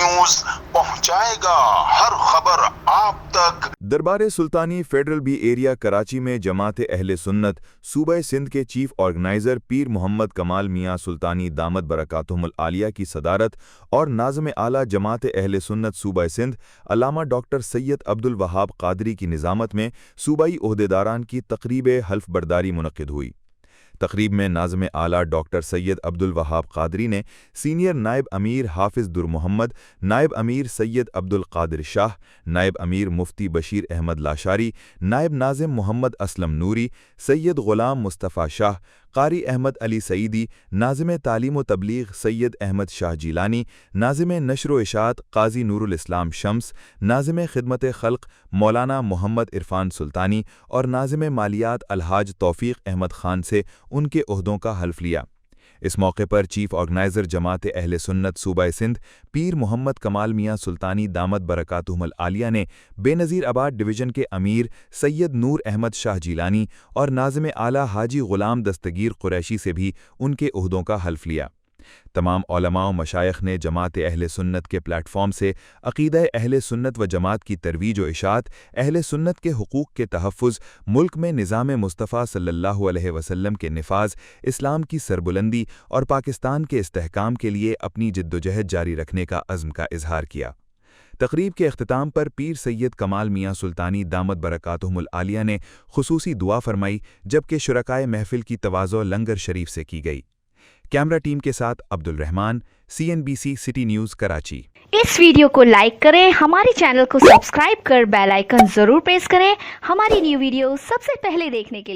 News पहुंचाएगा हर खबर आप तक। दरबार सुल्तानी फेडरल बी एरिया कराची में जमात अहले सुन्नत सूबा सिंध के चीफ ऑर्गेनाइजर पीर मोहम्मद कमाल मियाँ सुल्तानी दामद बरकातुहुमुल आलिया की सदारत और नाज़िम आला जमात अहले सुन्नत सूबा सिंध अल्लामा डॉक्टर सैयद अब्दुल वहाब कादरी की निज़ामत में सूबाई ओहदेदारान की तकरीब हल्फ बर्दारी मुनक्किद हुई। तकरीब में नाज़िम आला डॉक्टर सैयद अब्दुल वहाब कादरी ने सीनियर नायब अमीर हाफिज़ दुर मोहम्मद, नायब अमीर सैयद अब्दुल कादिर शाह, नायब अमीर मुफ्ती बशीर अहमद लाशारी, नायब नाज़िम मोहम्मद असलम नूरी, सैयद ग़ुलाम मुस्तफ़ा शाह, कारी अहमद अली सईदी, नाज़िम तालीम व तबलीग सैयद अहमद शाह जीलानी, नाज़िम नशर व इशात क़ाज़ी नूरुल इस्लाम शम्स, नाज़िम खिदमत खल्क़ मौलाना मोहम्मद इरफान सुल्तानी और नाज़िम मालियात अलहाज तौफ़ीक़ अहमद खान से उनके ओहदों का हल्फ लिया। इस मौके पर चीफ ऑर्गेनाइजर जमात अहले सुन्नत सूबा सिंध पीर मोहम्मद कमाल मियाँ सुल्तानी दामद बरकातुहुमुल आलिया ने बेनज़ीर आबाद डिवीज़न के अमीर सैयद नूर अहमद शाह जीलानी और नाज़िम आला हाजी ग़ुलाम दस्तगीर कुरैशी से भी उनके ओहदों का हल्फ लिया। तमाम उलमा व मशाइख ने जमात अहले सुन्नत के प्लेटफॉर्म से अक़ीदा अहले सुन्नत व जमात की तरवीज व इशात, अहले सुन्नत के हुकूक़ के तहफ़्फ़ुज़, मुल्क में निज़ाम मुस्तफ़ा सल्लल्लाहु अलैहि वसल्लम के निफ़ाज़, इस्लाम की सरबुलंदी और पाकिस्तान के इस्तेहकाम के लिए अपनी जिद्दोजहद जारी रखने का अज़्म का इजहार किया। तक़रीब के अख्तिताम पर पीर सैयद कमाल मियाँ सुल्तानी दामद बरकातुहुमुल आलिया ने खुसूसी दुआ फरमाई, जबकि शुरकाए महफ़िल की तवाज़ो लंगर शरीफ से की गई। कैमरा टीम के साथ Abdul Rahman, CNBC city news Karachi. इस वीडियो को लाइक करें, हमारे चैनल को सब्सक्राइब कर बेल आइकन जरूर प्रेस करें हमारी न्यू वीडियो सबसे पहले देखने के लिए।